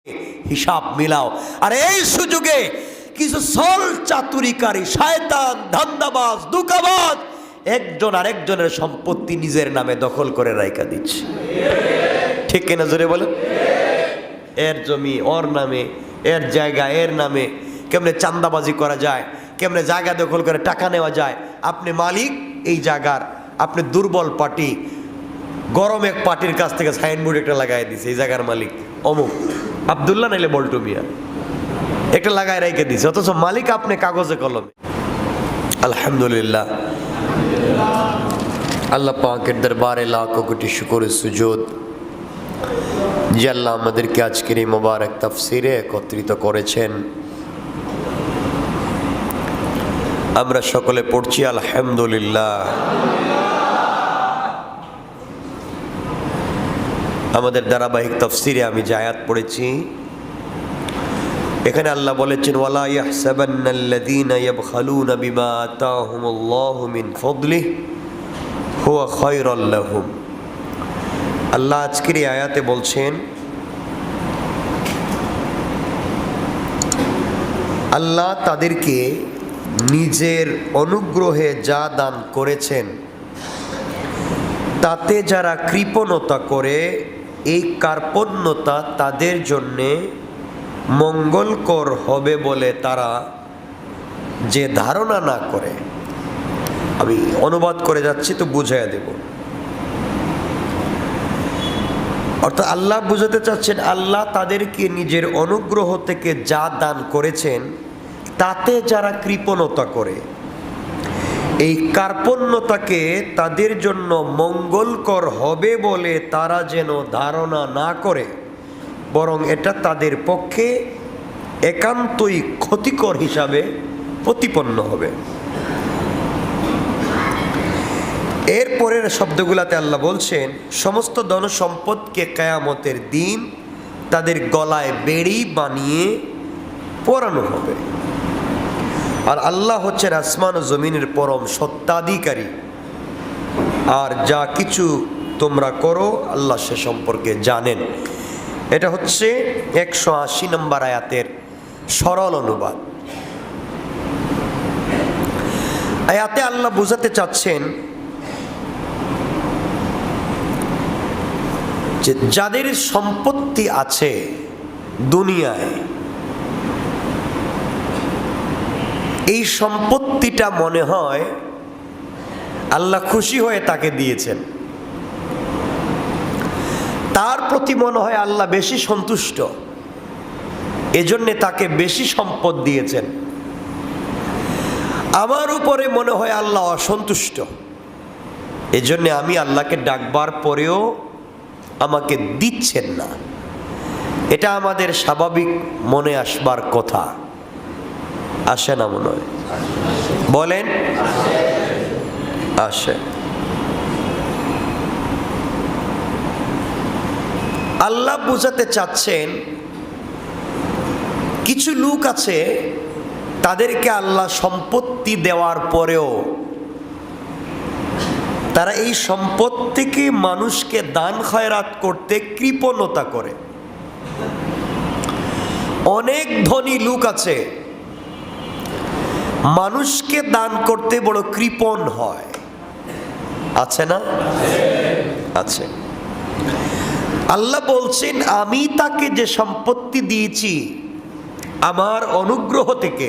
হিসাব মিলাও। আর এই সুযোগে কিছু ছল চাতুরিকারী শয়তান ধান্দাবাজ দুকাবাজ একজন আরেকজনের সম্পত্তি নিজের নামে দখল করে রাইখা দিচ্ছে। ঠিক কিনা জোরে বলে? এর জমি ওর নামে, এর জায়গা এর নামে, কেমনে চাঁদাবাজি করা যায়, কেমনে জায়গা দখল করে টাকা নেওয়া যায়। আপনি মালিক এই জায়গার, আপনি দুর্বল পার্টি গরম এক পার্টির কাছ থেকে সাইনবোর্ড একটা লাগাই দিছে, এই জায়গার মালিক অমুক আব্দুল্লাহ নাইলে বল্টু মিয়া একটা লাগাই রেখে দিছে, অথচ মালিক আপনি কাগজে কলমে। আলহামদুলিল্লাহ, আল্লাহ পাকের দরবারে লাখো কোটি শুকর সুজুদ যে আল্লাহ আমাদেরকে আজকের এই মোবারক তাফসিরে একত্রিত করেছেন। আমরা সকলে পড়ছি আলহামদুলিল্লাহ। আমাদের ধারাবাহিক তাফসিরে আমি যে আয়াত পড়েছি, এখানে আল্লাহ বলেছেন ওয়ালা ইয়াহসাবান্নাল্লাযীনা ইয়াবখালুনা বিমা আতাহুমুল্লাহু মিন ফাদলিহি হুয়া খায়রাল লাহুম। আল্লাহ আজকের এই আয়াতে বলছেন আল্লাহ তাদেরকে নিজের অনুগ্রহে যা দান করেছেন তাতে যারা কৃপণতা করে, এই কার্পণ্যতা তাদের জন্যে মঙ্গলকর হবে বলে তারা যে ধারণা না করে। আমি অনুবাদ করে যাচ্ছি তো বুঝাইয়া দেব। অর্থাৎ আল্লাহ বুঝাতে চাচ্ছেন আল্লাহ তাদেরকে নিজের অনুগ্রহ থেকে যা দান করেছেন তাতে যারা কৃপণতা করে, এই কার্পণ্যতাকে তাদের জন্য মঙ্গলকর হবে বলে তারা যেন ধারণা না করে, বরং এটা তাদের পক্ষে একান্তই ক্ষতিকর হিসাবে প্রতিপন্ন হবে। এরপরের শব্দগুলাতে আল্লাহ বলছেন সমস্ত ধন সম্পদকে কিয়ামতের দিন তাদের গলায় বেড়ি বানিয়ে পরানো হবে। আর আল্লাহ হচ্ছেন আসমান ও জমিনের পরম সত্ত্বাধিকারী, আর যা কিছু তোমরা করো আল্লাহ সে সম্পর্কে জানেন। এটা হচ্ছে 180 নম্বর আয়াতের সরল অনুবাদ। আয়াতে আল্লাহ বোঝাতে চাচ্ছেন যে যাদের সম্পত্তি আছে দুনিয়ায়, এই সম্পত্তিটা মনে হয় আল্লাহ খুশি হয়ে তাকে দিয়েছেন, তার প্রতি মনে হয় আল্লাহ বেশি সন্তুষ্ট, এজন্যে তাকে বেশি সম্পদ দিয়েছেন। আমার উপরে মনে হয় আল্লাহ অসন্তুষ্ট, এজন্যে আমি আল্লাহকে ডাকবার পরেও আমাকে দিচ্ছেন না। এটা আমাদের স্বাভাবিক মনে আসবার কথা, আসে না মনে হয়? বলেন আসে। আল্লাহ বুঝাতে চাচ্ছেন কিছু লোক আছে তাদেরকে আল্লাহ সম্পত্তি দেওয়ার পরেও তারা এই সম্পত্তিকে মানুষকে দান খয়রাত করতে কৃপণতা করে। অনেক ধনী লোক আছে মানুষকে দান করতে বড় কৃপণ হয়, আছে না? আছে। আল্লাহ বলছেন আমি তাকে যে সম্পত্তি দিয়েছি আমার অনুগ্রহ থেকে,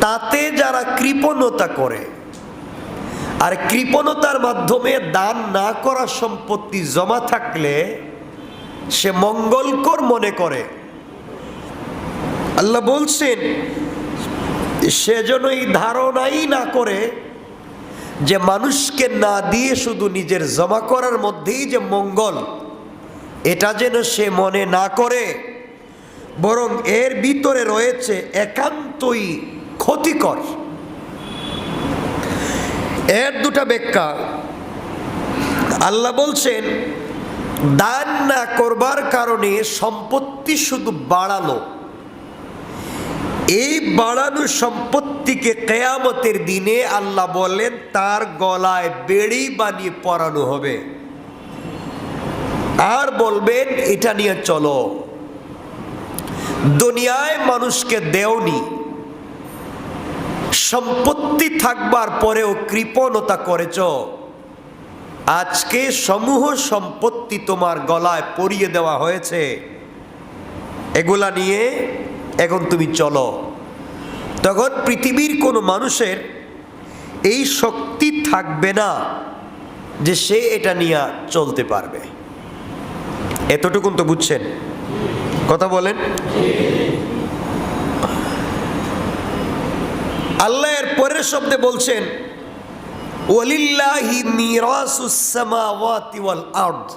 তাতে যারা কৃপণতা করে, আর কৃপণতার মাধ্যমে দান না করা সম্পত্তি জমা থাকলে সে মঙ্গলকর মনে করে, আল্লাহ বলছেন সেজন্য এই ধারণাই না করে যে মানুষকে না দিয়ে শুধু নিজের জমা করার মধ্যেই যে মঙ্গল, এটা যেন সে মনে না করে, বরং এর ভিতরে রয়েছে একান্তই ক্ষতিকর। এর দুটা ব্যাখ্যা। আল্লাহ বলছেন দান না করবার কারণে সম্পত্তি শুধু বাড়ালো, এই বাড়ানো সম্পত্তিকে কিয়ামতের দিনে আল্লাহ বলেন তার গলায় বেড়ি বানিয়ে পরানো হবে। আর বলবেন এটা নিয়ে চলো। দুনিয়ায় মানুষকে দেওনি, সম্পত্তি থাকবার পরেও কৃপণতা করেছ, আজকে সমূহ সম্পত্তি তোমার গলায় পরিয়ে দেওয়া হয়েছে, এগুলা নিয়ে এখন তুমি চলো। তখন পৃথিবীর কোনো মানুষের এই শক্তি থাকবে না যে সে এটা নিয়ে চলতে পারবে। এতটুকুন তো বুঝছেন? কথা বলেন। আল্লাহ এর পরের শব্দে বলছেন ওয়ালিল্লাহি মিরাসুস সামাওয়াতি ওয়াল আরদ।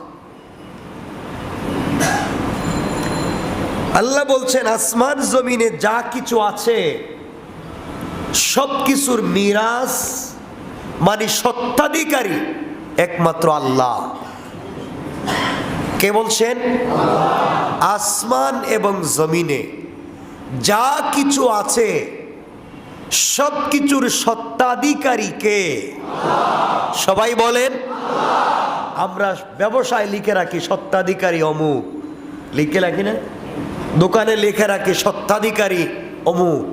আল্লাহ বলছেন আসমান জমিনে যা কিছু আছে সব কিছুর মিরাস মানে স্বত্বাধিকারী একমাত্র আল্লাহ। কে বলছেন? আসমান এবং জমিনে যা কিছু আছে সব কিছুর স্বত্বাধিকারী কে? সবাই বলেন। আমরা ব্যবসায় লিখে রাখি স্বত্বাধিকারী অমুক, লিখে রাখি না? দোকানে লিখে রাখি স্বত্বাধিকারী অমুক,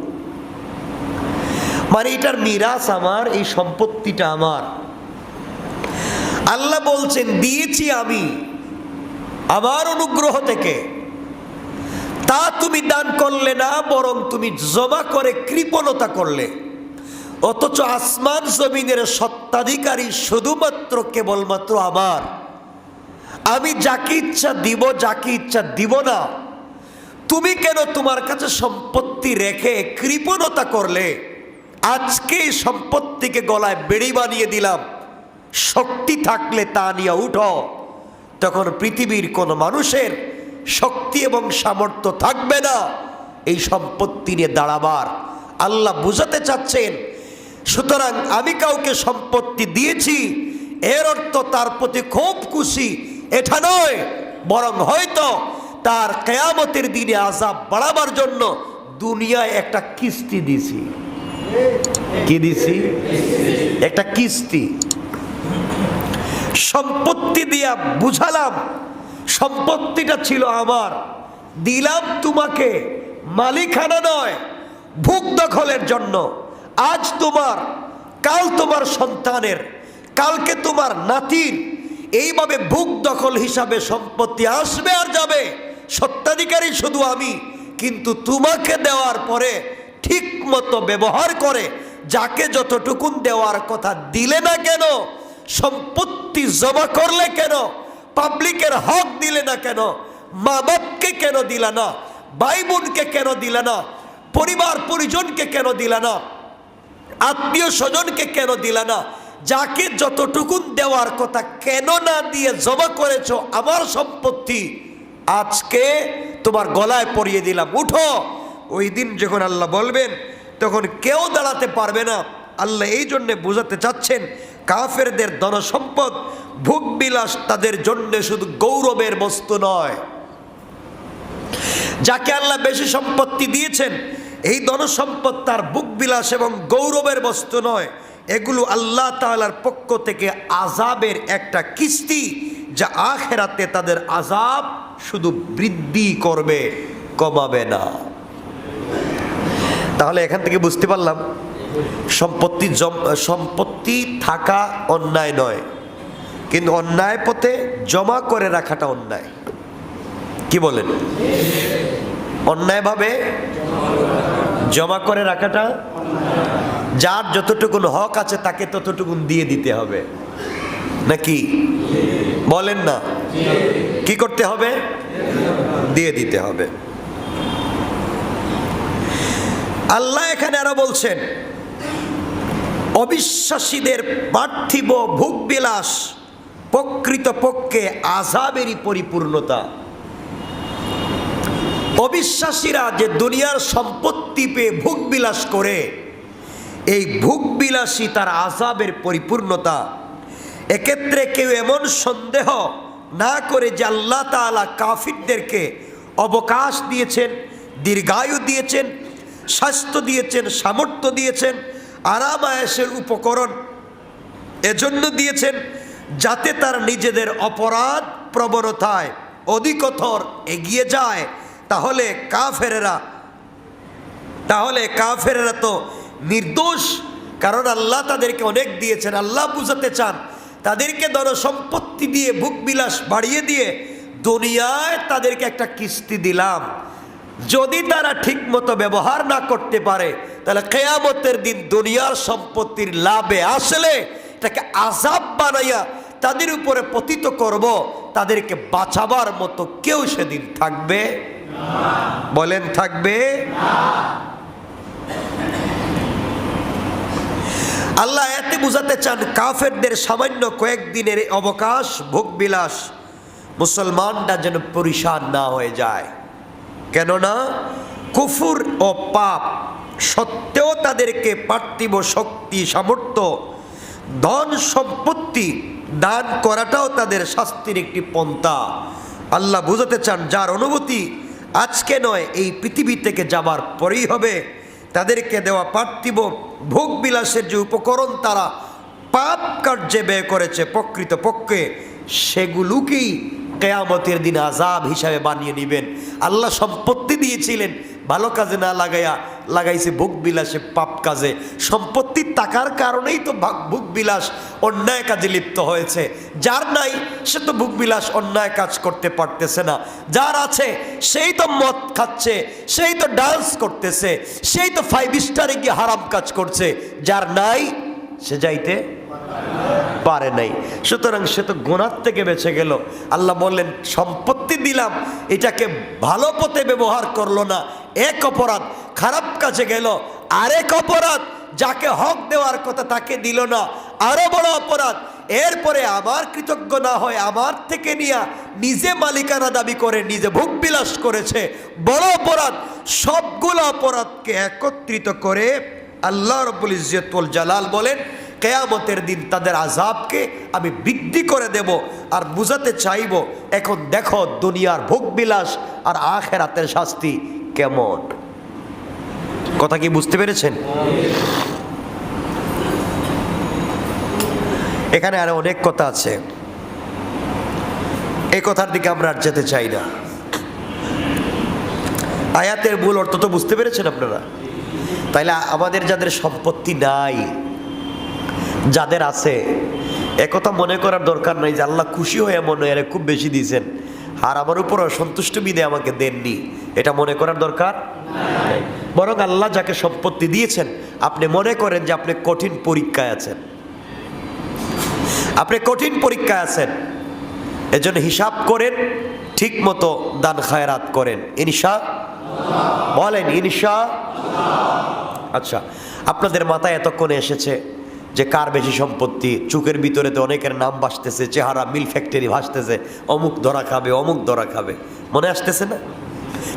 মানে এটার মিরাস আমার, এই সম্পত্তিটা আমার। আল্লাহ বলছেন দিয়েছি আমি আমার অনুগ্রহ থেকে, তা তুমি দান করলে না, বরং তুমি জমা করে কৃপণতা করলে। অথচ আসমান জমিনের স্বত্বাধিকারী শুধুমাত্র কেবলমাত্র আমার। আমি যাকে ইচ্ছা দিব, যাকে ইচ্ছা দিব না। তুমি কেন তোমার কাছে সম্পত্তি রেখে কৃপণতা করলে? আজকে এই সম্পত্তিকে গলায় বেড়ি বানিয়ে দিলাম, শক্তি থাকলে তা নিয়ে উঠো। তখন পৃথিবীর কোনো মানুষের শক্তি এবং সামর্থ্য থাকবে না এই সম্পত্তি নিয়ে দাঁড়াবার। আল্লাহ বুঝাতে চাচ্ছেন, সুতরাং আমি কাউকে সম্পত্তি দিয়েছি এর অর্থ তার প্রতি খুব খুশি এটা নয়, বরং হয়তো তার কিয়ামতের দিনে আযাব বাড়াবার জন্য দুনিয়ায় একটা কিস্তি দিছি। কি দিছি? একটা কিস্তি। সম্পত্তি দিয়া বুঝালাম সম্পত্তিটা ছিল আমার, দিলাম তোমাকে মালিকানা নয়, ভোগ দখলের জন্য। আজ তোমার, কাল তোমার সন্তানের, কালকে তোমার নাতির, এইভাবে ভোগ দখল হিসাবে সম্পত্তি আসবে আর যাবে। স্বত্বাধিকারী শুধু আমি, কিন্তু তোমাকে দেওয়ার পরে ঠিক মতো ব্যবহার করে যাকে যতটুকুন দেওয়ার কথা দিলে না কেন, সম্পত্তি জমা করলে কেন, পাবলিকের হক দিলে না কেন, মা বাপকে কেন দিলা না, ভাই বোনকে কেন দিলা না, পরিবার পরিজনকে কেন দিলা না, আত্মীয় স্বজনকে কেন দিলা না, যাকে যতটুকুন দেওয়ার কথা কেন না দিয়ে জমা করেছো আমার সম্পত্তি, আজকে তোমার গলায় পরিয়ে দিলাম, উঠো। ওই দিন যখন আল্লাহ বলবেন তখন কেউ দাঁড়াতে পারবে না। আল্লাহ এই জন্যে বোঝাতে চাচ্ছেন কাফেরদের ধন সম্পদ ভোগবিলাস তাদের জন্য শুধু গৌরবের বস্তু নয়। যাকে আল্লাহ বেশি সম্পত্তি দিয়েছেন এই ধন সম্পদ তার ভোগবিলাস এবং গৌরবের বস্তু নয়, এগুলো আল্লাহ তাআলার পক্ষ থেকে আযাবের একটা কিস্তি, যা আখিরাতে তাদের আযাব শুধু বৃদ্ধি করবে, কমাবে না। তাহলে এখান থেকে বুঝতে পারলাম সম্পত্তি থাকা অন্যায় নয়, কিন্তু অন্যায় পথে জমা করে রাখাটা অন্যায়। কি বলেন? অন্যায়ভাবে জমা করে রাখাটা, যার যতটুকুন হক আছে তাকে ততটুকুন দিয়ে দিতে হবে, নাকি বলেন না? কি করতে হবে? দিয়ে দিতে হবে। আল্লাহ এখানে আরো বলছেন অবিশ্বাসীদের পার্থিব ভোগবিলাস প্রকৃতপক্ষে আযাবেরই পরিপূর্ণতা। অবিশ্বাসীরা যে দুনিয়ার সম্পত্তি পেয়ে ভোগবিলাস করে, এই ভোগবিলাসী তার আযাবের পরিপূর্ণতা। এক্ষেত্রে কেউ এমন সন্দেহ না করে যে আল্লাহ তাআলা কাফিরদেরকে অবকাশ দিয়েছেন, দীর্ঘায়ু দিয়েছেন, স্বাস্থ্য দিয়েছেন, সামর্থ্য দিয়েছেন, আরাম আয়েশের উপকরণ এজন্য দিয়েছেন যাতে তার নিজেদের অপরাধ প্রবণতায় অধিকতর এগিয়ে যায়, তাহলে কাফেরেরা তো নির্দোষ। কারণ আল্লাহ তাদেরকে অনেক দিয়েছেন। আল্লাহ বুঝাতে চান তাদেরকে ধনসম্পত্তি দিয়ে ভোগ বিলাস বাড়িয়ে দিয়ে দুনিয়ায় তাদেরকে একটা কিস্তি দিলাম, যদি তারা ঠিক মতো ব্যবহার না করতে পারে তাহলে কিয়ামতের দিন দুনিয়ার সম্পত্তির লাভে আসলে এটাকে আযাব বানাইয়া তাদের উপরে পতিত করব। তাদেরকে বাঁচাবার মতো কেউ সেদিন থাকবে না। বলেন থাকবে না? আল্লাহ এতে বুঝাতে চান কাফেরদের সামান্য কয়েকদিনের অবকাশ ভোগবিলাস মুসলমানরা যেন পরিশান না হয়ে যায়। কেননা কুফর ও পাপ সত্ত্বেও তাদেরকে পার্থিব শক্তি সামর্থ্য ধন সম্পত্তি দান করাটাও তাদের শাস্তির একটি পন্থা। আল্লাহ বুঝাতে চান যার অনুভূতি আজকে নয় এই পৃথিবী থেকে যাবার পরেই হবে, তাদেরকে দেওয়া পার্থিব ভোগ বিলাসের যে উপকরণ তারা পাপ কার্যে ব্যয় করেছে প্রকৃতপক্ষে সেগুলোকেই কিয়ামতের দিন আযাব হিসাবে বানিয়ে নেবেন। আল্লাহ সম্পত্তি দিয়েছিলেন ভালো কাজে না লাগাইছে ভোগ বিলাসে পাপ কাজে। সম্পত্তির টাকার কারণেই তো ভোগ বিলাস অন্যায় কাজে লিপ্ত হয়েছে। যার নাই সে তো ভোগ বিলাস অন্যায় কাজ করতে পারতেছে না, যার আছে সেই তো মদ খাচ্ছে, সেই তো ডান্স করতেছে, সেই তো 5 স্টারে গিয়ে হারাম কাজ করছে। যার নাই সে যাইতে পারে নাই, সুতরাং সে তো গুনাহ থেকে বেঁচে গেল। আল্লাহ বললেন সম্পত্তি দিলাম, এটাকে ভালো পথে ব্যবহার করলো না, এক অপরাধ। খারাপ কাজে গেল, আরেক অপরাধ। যাকে হক দেওয়ার কথা তাকে দিল না, আরো বড় অপরাধ। এরপরে আমার কৃতজ্ঞ না হয় আমার থেকে নিয়ে নিজে মালিকানা দাবি করে নিজে ভোগ বিলাস করেছে, বড় অপরাধ। সবগুলো অপরাধকে একত্রিত করে আল্লাহ রাব্বুল ইজ্জত ওয়াল জালাল বলেন কিয়ামতের দিন তাদের আযাবকে আমি বৃদ্ধি করে দেব। আর বুঝাতে চাইব এখন দেখো দুনিয়ার ভোগ বিলাস আর আখিরাতের শাস্তি কেমন। কথা কি বুঝতে পেরেছেন? এখানে আরো অনেক কথা আছে, এই কথার দিকে আমরা আর যেতে চাই না। আয়াতের মূল অর্থ তো বুঝতে পেরেছেন আপনারা? তাইলে আমাদের যাদের সম্পত্তি নাই, যাদের আছে, একথা মনে করার দরকার নাই যে আল্লাহ খুশি হয়ে মনে হয় খুব বেশি দিয়েছেন আর আমার উপর সন্তুষ্ট বিদে আমাকে দেননি, এটা মনে করার দরকার নাই। বরং আল্লাহ যাকে সম্পত্তি দিয়েছেন আপনি মনে করেন যে আপনি কঠিন পরীক্ষায় আছেন, আপনি কঠিন পরীক্ষায় আছেন, এজন্য হিসাব করেন, ঠিক মতো দান খায়রাত করেন ইনশাআল্লাহ। বলেন ইনশাআল্লাহ। আচ্ছা, আপনাদের মাথায় এতক্ষণে এসেছে যে কার বেশি সম্পত্তি। চুকের ভিতরে তো অনেকের নাম ভাসতেছে, চেহারা মিল ফ্যাক্টরি ভাসতেছে, অমুক ধরা খাবে অমুক ধরা খাবে, মনে আসতেছে না?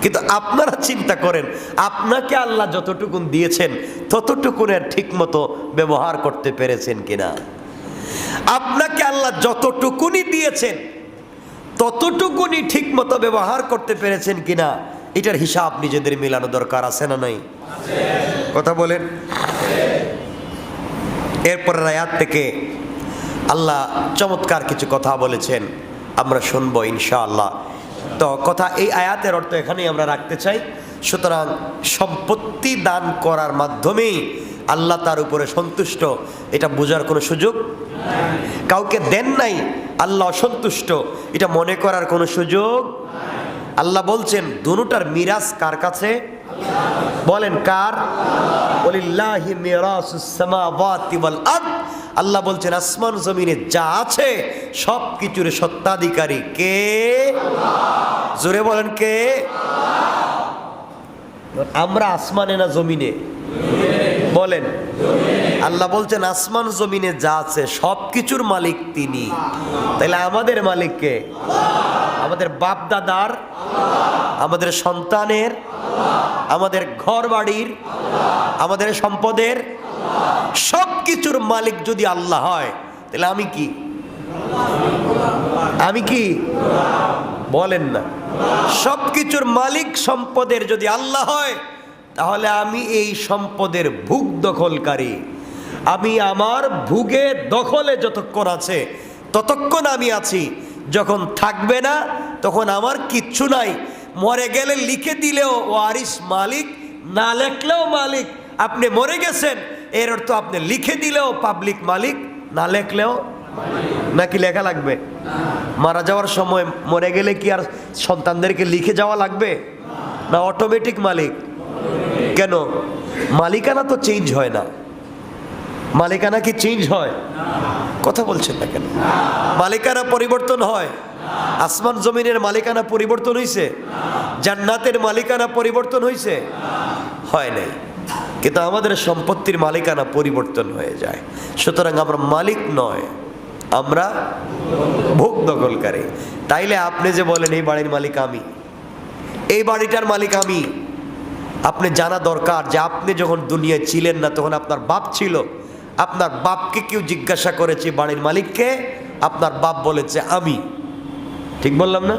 কিন্তু আপনারা চিন্তা করেন আপনাকে আল্লাহ যতটুকুন দিয়েছেন ততটুকুনের ঠিক মতো ব্যবহার করতে পেরেছেন কিনা? আপনাকে আল্লাহ যতটুকুনি দিয়েছেন ততটুকুনি ঠিক মতো ব্যবহার করতে পেরেছেন কিনা এটার হিসাব নিজেদের মিলানো দরকার আছে না নাই? কথা বলেন। এরপরের আয়াত থেকে আল্লাহ চমৎকার কিছু কথা বলেছেন, আমরা শুনবো ইনশাআল্লাহ। তো কথা এই আয়াতের অর্থ এখানেই আমরা রাখতে চাই। সুতরাং সম্পত্তি দান করার মাধ্যমেই আল্লাহ তার উপরে সন্তুষ্ট, এটা বোঝার কোনো সুযোগ নাই। কাউকে দেন নাই আল্লাহ অসন্তুষ্ট, এটা মনে করার কোনো সুযোগ নাই। আল্লাহ বলছেন দুটোটার মিরাস কার কাছে? বলেন কার? ওয়ালিল্লাহি মিরাসুস সামাওয়াতি ওয়াল আরদ। আল্লাহ বলছেন আসমান জমিনে যা আছে সব কিছুর সত্ত্বাধিকারী কে? আল্লাহ। জোরে বলেন কে? আল্লাহ। আমরা আসমানে না জমিনে? বলেন। আল্লাহ বলছেন আসমান জমিনে যা আছে সব কিছুর মালিক তিনি। তাহলে আমাদের মালিক কে? আমাদের বাপ দাদার, আমাদের সন্তানের, আমাদের ঘর বাড়ির, আমাদের সম্পদের, সব কিছুর মালিক যদি আল্লাহ হয় তাহলে আমি কি? আমি কি? বলেন না। সব কিছুর মালিক সম্পদের যদি আল্লাহ হয় তাহলে আমি এই সম্পদের ভোগ দখলকারী। আমি আমার ভোগে দখলে যতক্ষণ আছে ততক্ষণ আমি আছি, যখন থাকবে না তখন আমার কিচ্ছু নাই। মরে গেলে লিখে দিলেও ওয়ারিস মালিক, না লেখলেও মালিক। আপনি মরে গেছেন এর অর্থ আপনি লিখে দিলেও পাবলিক মালিক, না লেখলেও নাকি লেখা লাগবে? মারা যাওয়ার সময় মরে গেলে কি আর সন্তানদেরকে লিখে যাওয়া লাগবে না অটোমেটিক মালিক? কেন? মালিকানা তো চেঞ্জ হয় না। মালিকানা কি চেঞ্জ হয়? কথা বলছেন না কেন? মালিকানা পরিবর্তন হয়? আসমান জমিনের মালিকানা পরিবর্তন হয়েছে? জান্নাতের মালিকানা পরিবর্তন হয়েছে? হয় নাই। কিন্তু আমাদের সম্পত্তির মালিকানা পরিবর্তন হয়ে যায়। সুতরাং আমরা মালিক নয়, আমরা ভোগ দখলকারী। তাইলে আপনি যে বলেন এই বাড়ির মালিক আমি, এই বাড়িটার মালিক আমি, আপনি জানা দরকার যে আপনি যখন দুনিয়ায় ছিলেন না তখন আপনার বাপ ছিল। আপনার বাপকে কেউ জিজ্ঞাসা করেছে বাড়ির মালিককে, আপনার বাপ বলেছে আমি। ঠিক বললাম না?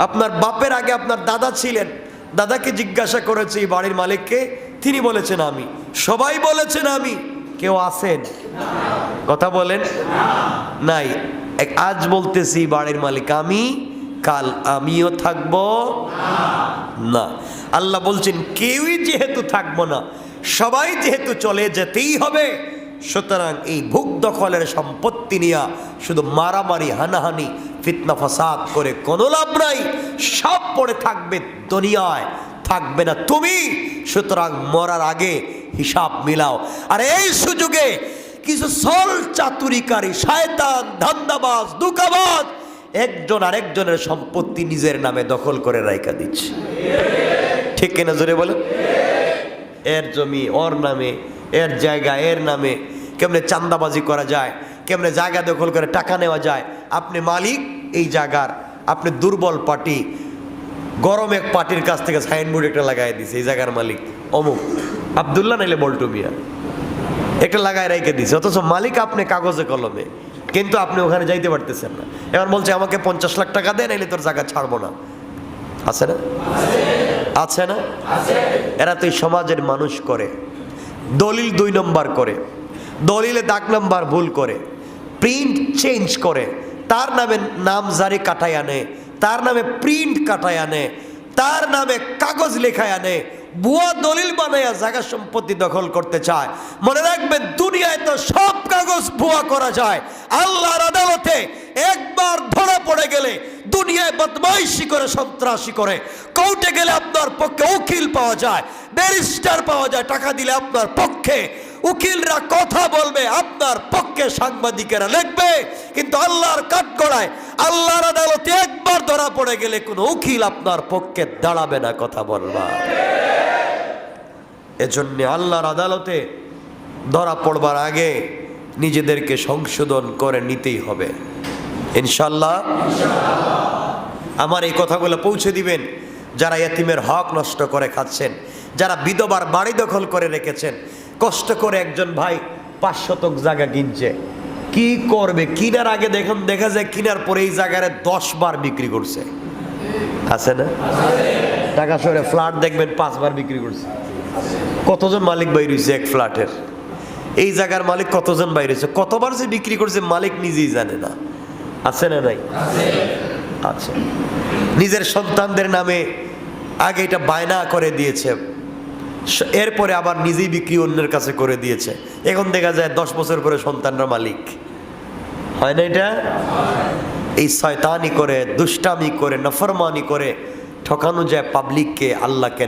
আপনার বাপের আগে আপনার দাদা ছিলেন, দাদাকে জিজ্ঞাসা করেছে এই বাড়ির মালিককে, তিনি বলেছেন আমি। সবাই বলেছেন আমি। কেউ আছেন? কথা বলেন নাই। আজ বলতেছি বাড়ির মালিক আমি, কাল আমিও থাকবো না। আল্লাহ বলছেন কেউই যেহেতু থাকবো না, সবাই যেহেতু চলে যেতেই হবে, সুতরাং এই ভোগ দখলের সম্পত্তি নিয়ে শুধু মারামারি, হানাহানি, ফিতনা ফাসাদ করে কোনো লাভ নাই। সব পড়ে থাকবে দুনিয়ায়, থাকবে না তুমি। সুতরাং মরার আগে হিসাব মিলাও। আর এই সুযোগে কিছু ছল চাতুরিকারী, শয়তান, ধান্দাবাজ, দুকাবাজ একজন আরেকজনের সম্পত্তি নিজের নামে দখল করে রাইখা দিচ্ছে। ঠিক কিনা জোরে বলে? এর জমি ওর নামে, এর জায়গা এর নামে। কেমনে চাঁদাবাজি করা যায়, কেমনে জায়গা দখল করে টাকা নেওয়া যায়। আপনি মালিক এই জায়গার, আপনি দুর্বল পার্টি, গরম এক পার্টির কাছ থেকে সাইনবোর্ড একটা লাগাই দিছে এই জায়গার মালিক অমুক আব্দুল্লাহ নাইলে বল্টু মিয়া, একটা লাগায় রেখে দিছে। অথচ মালিক আপনি কাগজে কলমে, কিন্তু আপনি ওখানে যাইতে পারতেছেন না। এবার বলছে আমাকে 50 লাখ টাকা দেন, নাইলে তোর জায়গা ছাড়বো না। আছে না? আছে না? এরা তো এই সমাজের মানুষ করে। দলিল 2 নম্বর করে, দলিলে দাগ নাম্বার ভুল করে, প্রিন্ট চেঞ্জ করে, তার নামে নামজারি কাটায় আনে, তার নামে প্রিন্ট কাটায় আনে, তার নামে কাগজ লেখায় আনে, ভুয়া দলিল বানাইয়া জায়গা সম্পত্তি দখল করতে চায়। মনে রাখবেন দুনিয়ায় তো সব কাগজ ভুয়া করা যায়। আল্লাহর আদালতে একবার ধরা পড়ে গেলে দুনিয়ায় বদমাইশি করে, সন্ত্রাসী করে, কোর্টে গেলে আপনার পক্ষে উকিল পাওয়া যায়, ব্যারিস্টার পাওয়া যায়। টাকা দিলে আপনার পক্ষে উকিলরা কথা বলবে, আপনার পক্ষে সাংবাদিকেরা লিখবে। কিন্তু আল্লাহর কাঠগড়ায়, আল্লাহর আদালতে একবার ধরা পড়ে গেলে কোনো উকিল আপনার পক্ষে দাঁড়াবে না কথা বলবা। এজন্য আল্লাহর আদালতে ধরা পড়বার আগে নিজেদেরকে সংশোধন করে নিতেই হবে ইনশাআল্লাহ। আমার এই কথাগুলো পৌঁছে দিবেন যারা এতিমের হক নষ্ট করে খাচ্ছেন, যারা বিধবার বাড়ি দখল করে রেখেছেন। কষ্ট করে একজন ভাই 5 শতক জায়গা কিনছে, কি করবে? কিনার আগে দেখুন, দেখা যায় কিনার পরে এই জায়গায় 10 বার বিক্রি করছে। আছে না? টাকা শহরে ফ্ল্যাট দেখবেন 5 বার বিক্রি করছে। কতজন মালিক বাইর হয়েছে এক ফ্ল্যাটের? এই জায়গার মালিক কতজন বাইর হয়েছে, কতবার যে বিক্রি করছে মালিক নিজেই জানে না। আছে না নাই? আচ্ছা, নিজের সন্তানদের নামে আগে এটা বায়না করে দিয়েছে, এরপরে আবার নিজেই বিক্রি অন্যের কাছে করে দিয়েছে। এখন দেখা যায় 10 বছর পরে সন্তানরা মালিক হয় না। এটা এই শয়তানি করে, দুষ্টামি করে, নাফরমানি করে ঠকানো যায় পাবলিককে, আল্লাহকে।